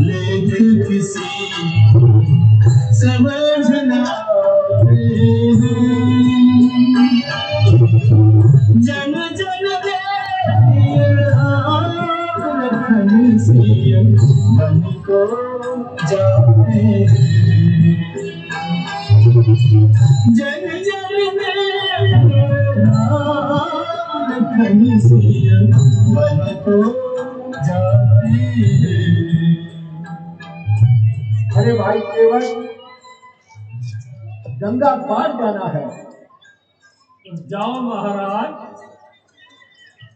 लेख किसी समझना जन जन सीएम मन को जाते जन जन सीएम मन को जाते। अरे भाई केवल गंगा पार जाना है। जाओ महाराज,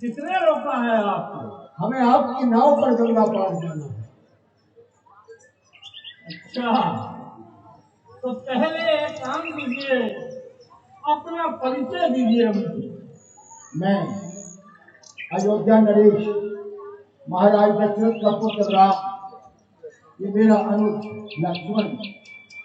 किसने रोका है आपको? हमें आपकी नाव पर गंगा पार जाना है। अच्छा, तो पहले एक काम कीजिए, अपना परिचय दीजिए मुझे। मैं अयोध्या नरेश, महाराज दशरथ का पुत्र राम, ये मेरा अनुज लक्ष्मण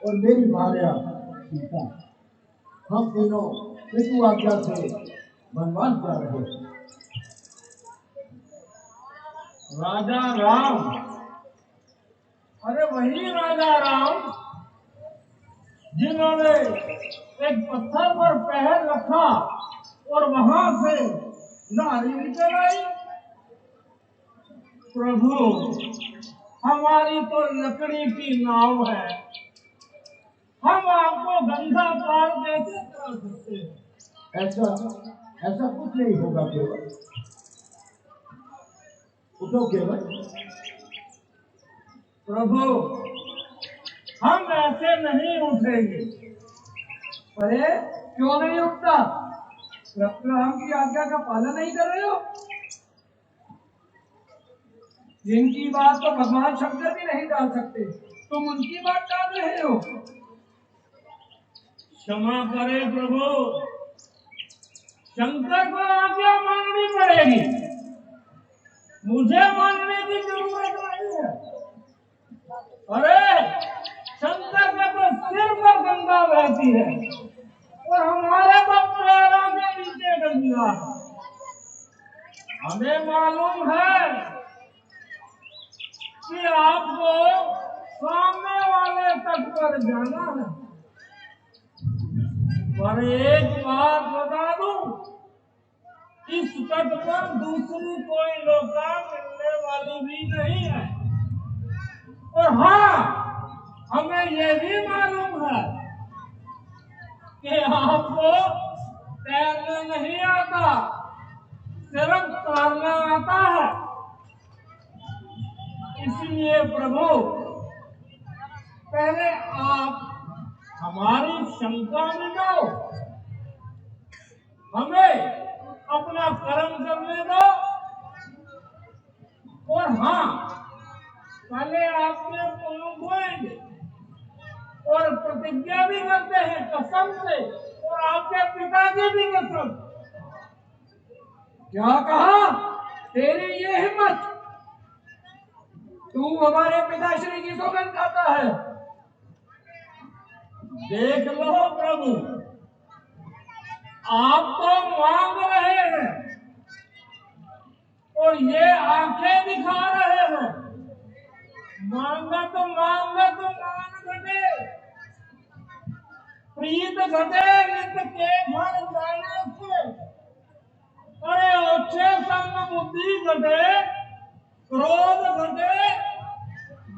और मेरी भार्या सीता, हम तीनों पितु आज्ञा से वनवास जा रहे हैं। राजा राम? अरे वही राजा राम जिन्होंने एक पत्थर पर पैर रखा और वहां से नारी निकल आई। प्रभु, हमारी तो लकड़ी की नाव है, हम आपको गंगा पार कैसे करा सकते हैं? ऐसा कुछ नहीं होगा केवल। उठो केवल। प्रभु, हम ऐसे नहीं उठेंगे। अरे क्यों नहीं उठता? राम की आज्ञा का पालन नहीं कर रहे हो? जिनकी बात तो भगवान शंकर भी नहीं डाल सकते, तुम उनकी बात डाल रहे हो। क्षमा करे प्रभु, शंकर को आज्ञा माननी पड़ेगी, मुझे मानने की जरूरत नहीं है। अरे शंकर के तो सिर पर गंगा बहती है और हमारे तो पैरों के नीचे गंगा है। हमें मालूम है कि आपको सामने वाले तट पर जाना है, पर एक बात बता दूं, इस तट पर दूसरी कोई नौका मिलने वाली भी नहीं है। और हाँ, हमें यह भी मालूम है कि आपको तैरना नहीं आता, सिर्फ तैरना आता है। इसलिए प्रभु, पहले आप हमारी शंका मिटाओ, हमें अपना कर्म करने दो। और हाँ, पहले आपके पांव धोएंगे और प्रतिज्ञा भी करते हैं कसम से, और आपके पिताजी भी कसम। क्या कहा? तेरी ये हिम्मत? तू हमारे पिताश्री की सौगंध खाता है? देख लो प्रभु, आप तो मांग रहे हैं और ये आंखें दिखा रहे हैं। मांगत मांगत मान घटे, प्रीत घटे नित के घर जाने से। अरे ओछे संग बुद्धि घटे, क्रोध घटे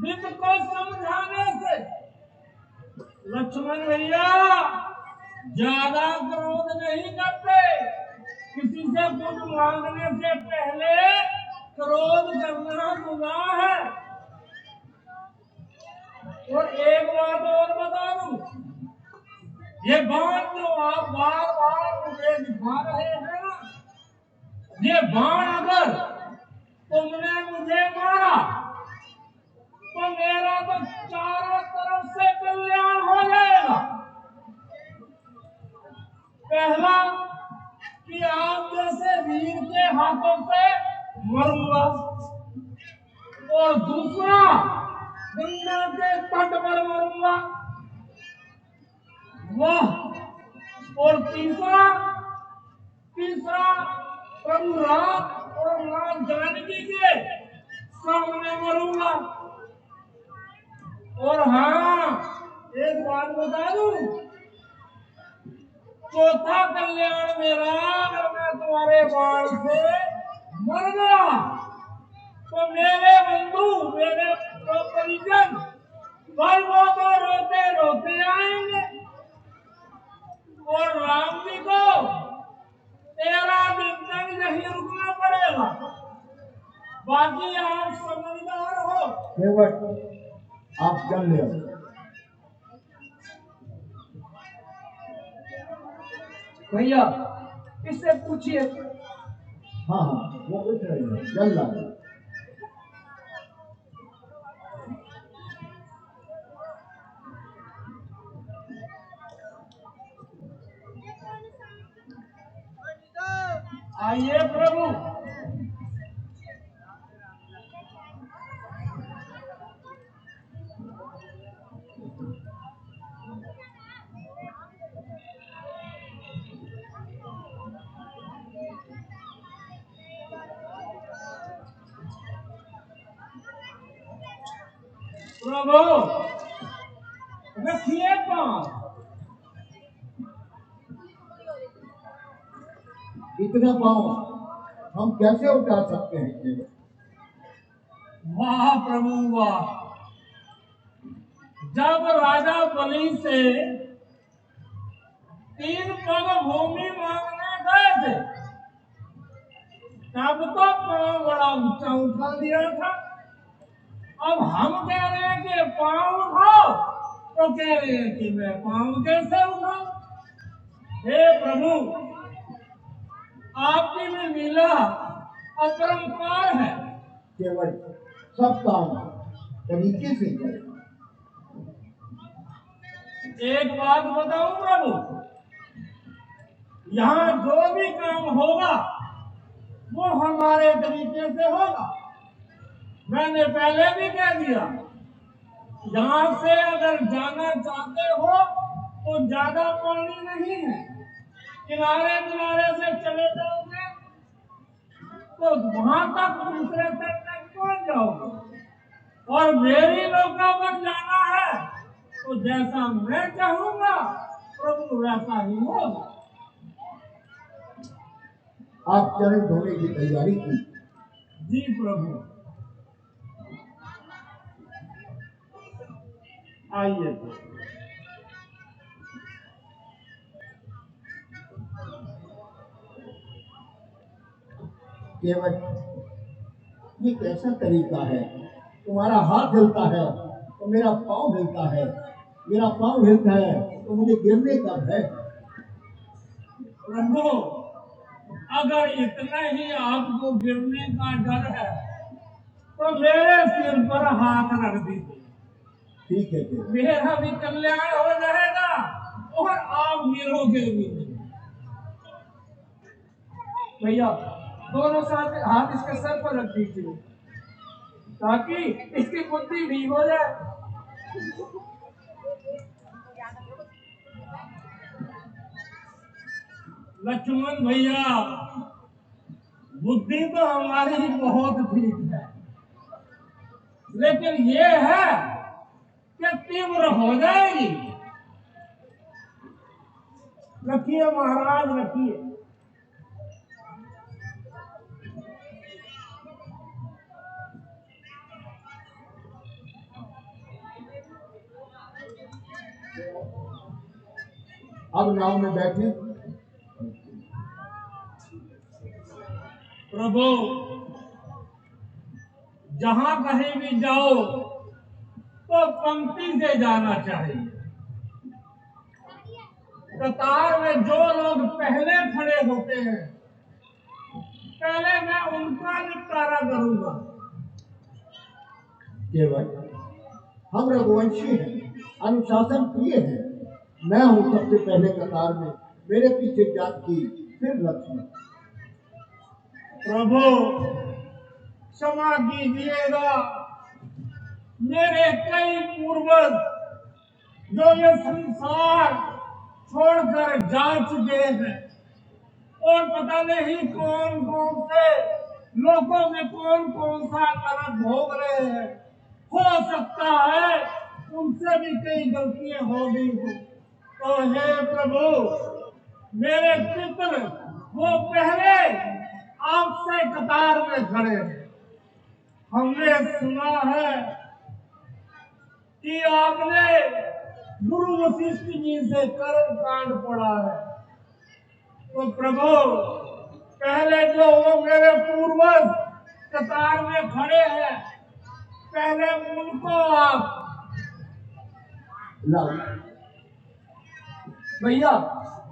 वित्त को समझाने से। लक्ष्मण भैया, ज्यादा क्रोध नहीं करते, किसी से कुछ मांगने से पहले क्रोध करना गुनाह है। और एक बात और बता दूं, ये बात जो आप बार बार मुझे दिखा रहे हैं ना, ये बाण अगर तुमने मुझे मारा तो मेरा तो चारों तरफ से कल्याण हो जाएगा। पहला कि आप जैसे वीर के हाथों से मरूंगा, और दूसरा गंगा के तट पर मरूंगा। वाह! और तीसरा प्रभु राम और मां जानकी के सामने मरूंगा। और हाँ, एक बात बता दूं, चौथा कल्याण मेरा, अगर मैं तुम्हारे बाण से मर गया तो मेरे बंधु, मेरे परिजन वर्गों को रोते रोते आएंगे और राम जी को 13 दिन तक यहीं रुकना पड़ेगा। बाकी आप समझदार हो। केवट आप चल ले। भैया इससे पूछिए। हाँ हाँ, वो उठ रही है, चल रहा है। आइए प्रभु। प्रभु रखिए पांव। इतना पाँव हम कैसे उठा सकते हैं केवट? वाह प्रभु वाह। जब राजा बलि से 3 पग भूमि मांगने गए थे, तब तो पांव बड़ा ऊंचा उठा दिया था। अब हम कह रहे हैं कि पांव उठाओ, तो कह रहे हैं कि मैं पांव कैसे उठाऊं। हे प्रभु, आपकी भी लीला अपरंपार है। केवट सब काम तरीके से करें। एक बात बताऊं प्रभु, यहाँ जो भी काम होगा वो हमारे तरीके से होगा। मैंने पहले भी कह दिया, यहाँ से अगर जाना चाहते हो तो ज्यादा पानी नहीं है, किनारे किनारे से चले जाओगे तो वहां तक दूसरे तट तक पहुंच जाओगे। और मेरी नौका पर जाना है तो जैसा मैं चाहूंगा प्रभु वैसा ही होगा। आप चरण धोने की तैयारी की। जी प्रभु। आइए तो। केवट ये कैसा तरीका है? तुम्हारा हाथ हिलता है तो मेरा पाँव हिलता है, मेरा पाँव हिलता है तो मुझे गिरने का भय। प्रभु अगर इतना ही आपको गिरने का डर है तो मेरे सिर पर हाथ रख दीजिए। ठीक है केवट। मेरा भी कल्याण हो जाएगा और आप गिरोगे भी नहीं। भैया दोनों साथ हाथ इसके सर पर रख दीजिए ताकि इसकी बुद्धि ठीक हो जाए। लक्ष्मण भैया, बुद्धि तो हमारी बहुत ठीक है, लेकिन ये है कि तीव्र हो जाएगी। रखिए महाराज रखिए। अब नाव में बैठे। प्रभु जहां कहीं भी जाओ तो पंक्ति से जाना चाहिए। कतार में जो लोग पहले खड़े होते हैं पहले मैं उनका निपटारा करूंगा। केवट हम रघुवंशी हैं, अनुशासन प्रिय हैं। मैं हूँ सबसे पहले कतार में, मेरे पीछे जानकी, फिर लक्ष्मण। प्रभु क्षमा कीजिएगा, मेरे कई पूर्वज जो ये संसार छोड़कर जा चुके हैं और पता नहीं कौन कौन से लोगों में कौन कौन सा नरक भोग रहे हैं। हो सकता है उनसे भी कई गलतियां हो गई हो। तो हे प्रभु, मेरे पितर वो पहले आपसे कतार में खड़े हैं। हमने सुना है कि आपने गुरु वशिष्ठ जी से कर्म कांड पढ़ा है। तो प्रभु, पहले जो वो मेरे पूर्वज कतार में खड़े हैं, पहले उनको आप लाओ। भैया,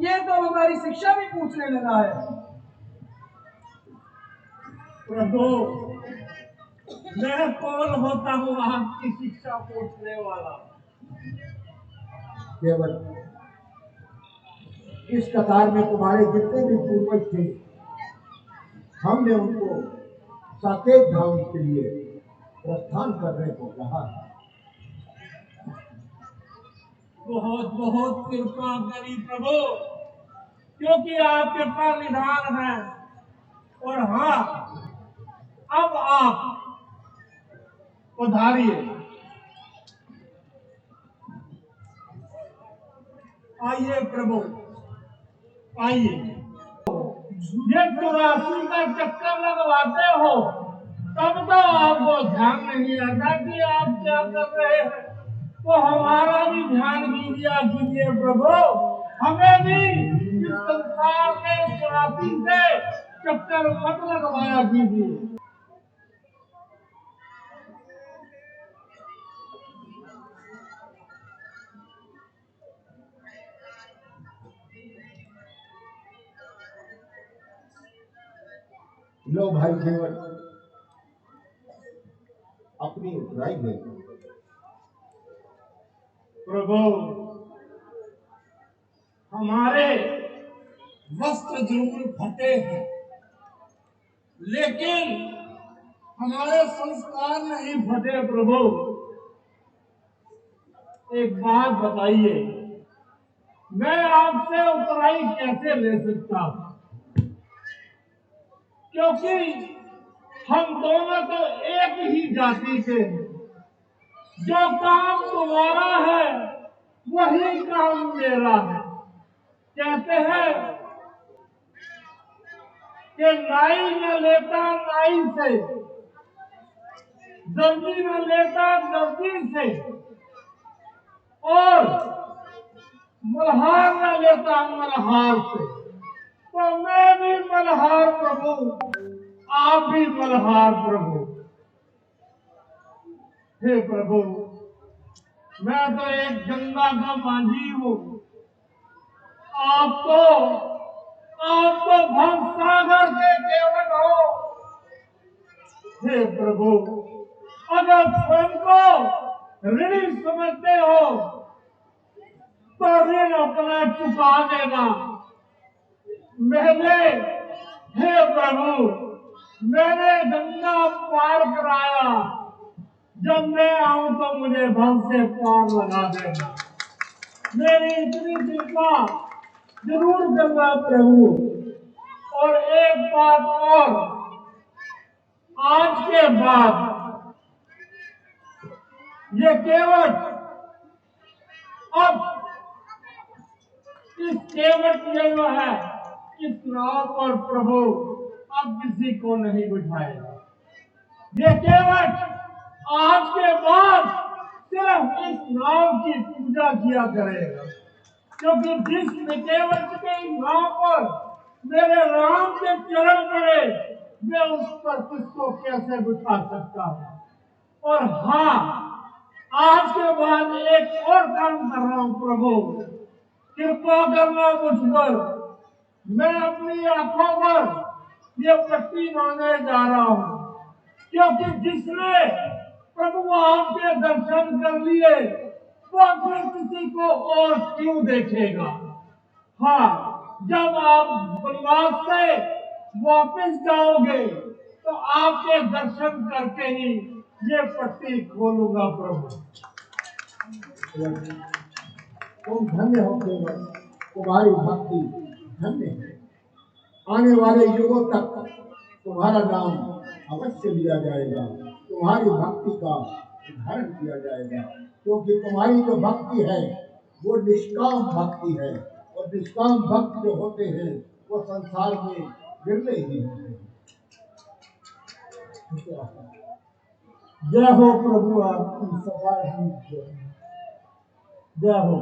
ये तो हमारी शिक्षा भी पूछने लगा है। प्रभु, मैं कौन होता हूँ आपकी शिक्षा पूछने वाला। केवल इस कतार में तुम्हारे जितने भी पूर्वज थे, हमने उनको साकेत धाम के लिए प्रस्थान करने को कहा। बहुत बहुत कृपा करी प्रभु, क्योंकि आपके पास निधान है। और हाँ, अब आप उधारिए। आइए प्रभु, आइए। ये 84 का चक्कर लगवाते हो, तब तो आपको ध्यान नहीं आता कि आप क्या कर रहे हैं। तो हमारा भी ध्यान कीजिए प्रभु, हमें भी इस संसार में 84 से चक्कर मत लगवाया कीजिए। लो भाई केवल अपनी उतराई ले। प्रभु, हमारे वस्त्र जरूर फटे हैं, लेकिन हमारे संस्कार नहीं फटे। प्रभु, एक बात बताइए, मैं आपसे उतराई कैसे ले सकता हूं? क्योंकि हम दोनों तो एक ही जाति के हैं। जो काम तुम्हारा है वही काम मेरा है। कहते हैं कि नाई न लेता नाई से, दर्जी न लेता दर्जी से, और मल्हार न लेता मल्हार से। तो मैं भी मल्हार प्रभु, आप भी मल्हार प्रभु। हे प्रभु, मैं तो एक गंगा का माझी हूँ, आप तो भव सागर के केवट हो। हे प्रभु, अगर स्वयं को ऋणी समझते हो तो ऋण अपना चुका देना। हे प्रभु, मैंने गंगा पार कराया, जब मैं आऊं तो मुझे भव से पार लगा देना। मेरी इतनी कृपा जरूर करना प्रभु। और एक बात और, आज के बाद ये केवट अब इस केवट में जो है, इस नाव पर प्रभु अब किसी को नहीं बिठाएगा। ये केवट आज के बाद सिर्फ इस नाव की पूजा किया करेगा, क्योंकि जिस केवट के नाव पर मेरे राम के चरण पड़े, मैं उस पर किसको कैसे बिठा सकता हूँ। और हाँ, आज के बाद एक और काम कर रहा हूँ प्रभु, कृपा करना मुझ पर। मैं अपनी आंखों पर ये पट्टी बांधने जा रहा हूँ, क्योंकि जिसने प्रभु आपके दर्शन कर लिए वो फिर किसी को और क्यों देखेगा। हाँ, जब आप वनवास से वापस जाओगे तो आपके दर्शन करके ही ये पट्टी खोलूंगा प्रभु। तुम धन्य हो केवल, तुम्हारी भक्ति धन्य है। आने वाले युगों तक तुम्हारा नाम अवश्य लिया जाएगा, तुम्हारी भक्ति का उदाहरण किया जाएगा, क्योंकि तुम्हारी जो भक्ति है वो निष्काम भक्ति है, और निष्काम भक्त जो होते हैं वो संसार में गिरने ही होते हैं। जय हो प्रभु, आपकी सदा ही जय हो।